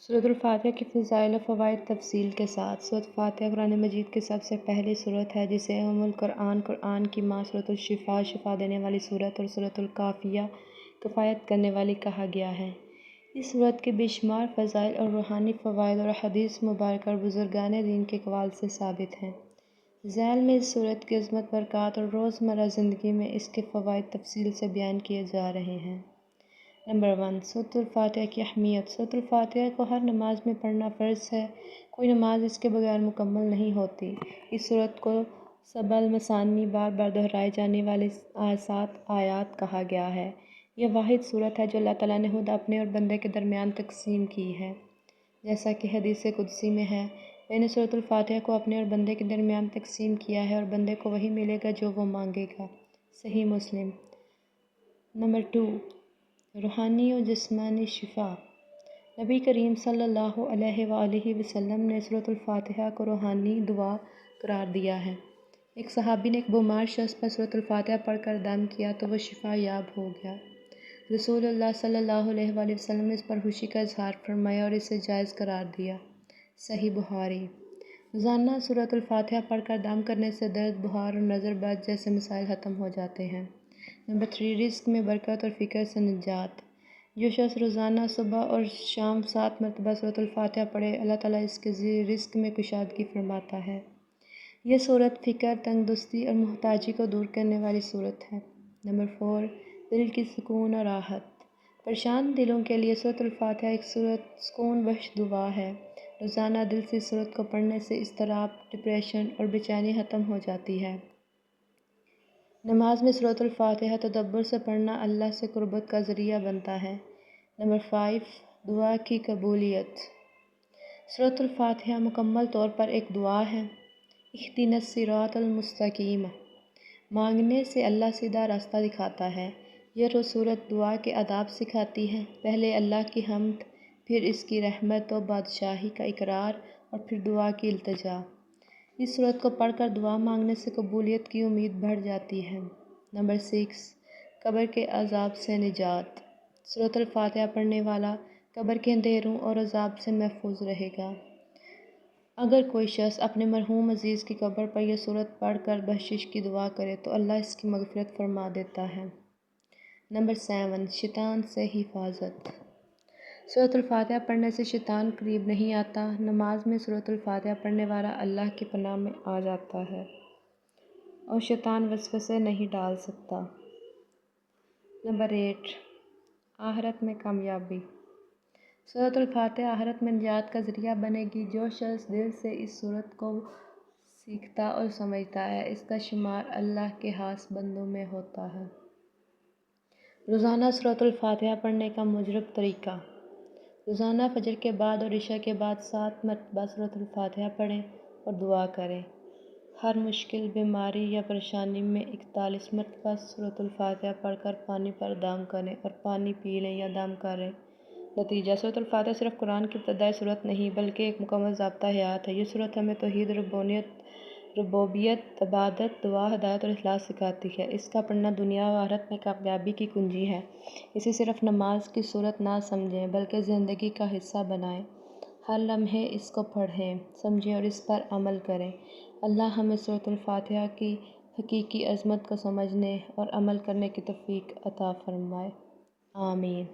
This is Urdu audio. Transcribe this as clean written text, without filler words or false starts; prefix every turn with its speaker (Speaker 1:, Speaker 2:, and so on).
Speaker 1: سورۃ الفاتحہ کی فضائل و فوائد تفصیل کے ساتھ۔ سورۃ الفاتحہ قرآن مجید کی سب سے پہلی سورت ہے جسے ام القرآن، قرآن کی ماں، سورۃ الشفاء، شفا دینے والی سورت اور سورۃ الکافیہ، کفایت کرنے والی کہا گیا ہے۔ اس سورت کے بے شمار فضائل اور روحانی فوائد اور احادیث مبارکہ اور بزرگان دین کے اقوال سے ثابت ہیں۔ ذیل میں اس سورت کی عظمت، برکات اور روزمرہ زندگی میں اس کے فوائد تفصیل سے بیان کیے جا رہے ہیں۔ نمبر 1، سورۃ الفاتحہ کی اہمیت۔ سورۃ الفاتحہ کو ہر نماز میں پڑھنا فرض ہے۔ کوئی نماز اس کے بغیر مکمل نہیں ہوتی۔ اس سورت کو سبع المثانی، بار بار دہرائے جانے والی 7 آیات کہا گیا ہے۔ یہ واحد سورت ہے جو اللہ تعالیٰ نے خود اپنے اور بندے کے درمیان تقسیم کی ہے، جیسا کہ حدیث قدسی میں ہے، میں نے سورۃ الفاتحہ کو اپنے اور بندے کے درمیان تقسیم کیا ہے اور بندے کو وہی ملے گا جو وہ مانگے گا۔ صحیح مسلم۔ نمبر 2، روحانی و جسمانی شفا۔ نبی کریم صلی اللہ علیہ وآلہ وسلم نے سورۃ الفاتحہ کو روحانی دعا قرار دیا ہے۔ ایک صحابی نے ایک بیمار شخص پر سورۃ الفاتحہ پڑھ کر دم کیا تو وہ شفا یاب ہو گیا۔ رسول اللہ صلی اللہ علیہ وآلہ وسلم نے اس پر خوشی کا اظہار فرمایا اور اسے جائز قرار دیا۔ صحیح بخاری۔ روزانہ سورۃ الفاتحہ پڑھ کر دم کرنے سے درد، بخار اور نظر بد جیسے مسائل ختم ہو جاتے ہیں۔ نمبر 3، رزق میں برکت اور فقر سے نجات۔ جو شخص روزانہ صبح اور شام 7 مرتبہ سورۃ الفاتحہ پڑھے، اللہ تعالیٰ اس کے رزق میں کشادگی فرماتا ہے۔ یہ سورت فقر، تنگ دستی اور محتاجی کو دور کرنے والی سورت ہے۔ نمبر 4، دل کی سکون اور راحت۔ پریشان دلوں کے لیے سورۃ الفاتحہ ایک سکون بخش دعا ہے۔ روزانہ دل سے اس سورت کو پڑھنے سے اضطراب، ڈپریشن اور بے چینی ختم ہو جاتی ہے۔ نماز میں سورۃ الفاتحہ تدبر سے پڑھنا اللہ سے قربت کا ذریعہ بنتا ہے۔ نمبر 5، دعا کی قبولیت۔ سورۃ الفاتحہ مکمل طور پر ایک دعا ہے۔ اہدنا الصراط المستقیم۔ مانگنے سے اللہ سیدھا راستہ دکھاتا ہے۔ یہ سورت دعا کے آداب سکھاتی ہے۔ پہلے اللہ کی حمد، پھر اس کی رحمت و بادشاہی کا اقرار اور پھر دعا کی التجا۔ اس سورت کو پڑھ کر دعا مانگنے سے قبولیت کی امید بڑھ جاتی ہے۔ نمبر 6، قبر کے عذاب سے نجات۔ سورۃ الفاتحہ پڑھنے والا قبر کے اندھیروں اور عذاب سے محفوظ رہے گا۔ اگر کوئی شخص اپنے مرحوم عزیز کی قبر پر یہ سورت پڑھ کر بخشش کی دعا کرے تو اللہ اس کی مغفرت فرما دیتا ہے۔ نمبر 7، شیطان سے حفاظت۔ سورۃ الفاتحہ پڑھنے سے شیطان قریب نہیں آتا۔ نماز میں سورۃ الفاتحہ پڑھنے والا اللہ کی پناہ میں آ جاتا ہے اور شیطان وسوسے نہیں ڈال سکتا۔ نمبر 8، آخرت میں کامیابی۔ سورۃ الفاتحہ آخرت میں نجات کا ذریعہ بنے گی۔ جو شخص دل سے اس سورت کو سیکھتا اور سمجھتا ہے، اس کا شمار اللہ کے خاص بندوں میں ہوتا ہے۔ روزانہ سورۃ الفاتحہ پڑھنے کا مجرب طریقہ۔ روزانہ فجر کے بعد اور عشاء کے بعد 7 مرتبہ سورۃ الفاتحہ پڑھیں اور دعا کریں۔ ہر مشکل، بیماری یا پریشانی میں 41 مرتبہ سورۃ الفاتحہ پڑھ کر پانی پر دم کریں اور پانی پی لیں یا دم کریں۔ نتیجہ: سورۃ الفاتحہ صرف قرآن کی ابتدائی سورت نہیں بلکہ ایک مکمل ضابطہ حیات ہے۔ یہ سورت ہمیں توحید، ربوبیت، عبادت، دعا، ہدایت اور اخلاص سکھاتی ہے۔ اس کا پڑھنا دنیا و آخرت میں کامیابی کی کنجی ہے۔ اسے صرف نماز کی سورت نہ سمجھیں بلکہ زندگی کا حصہ بنائیں۔ ہر لمحے اس کو پڑھیں، سمجھیں اور اس پر عمل کریں۔ اللہ ہمیں سورۃ الفاتحہ کی حقیقی عظمت کو سمجھنے اور عمل کرنے کی توفیق عطا فرمائے۔ آمین۔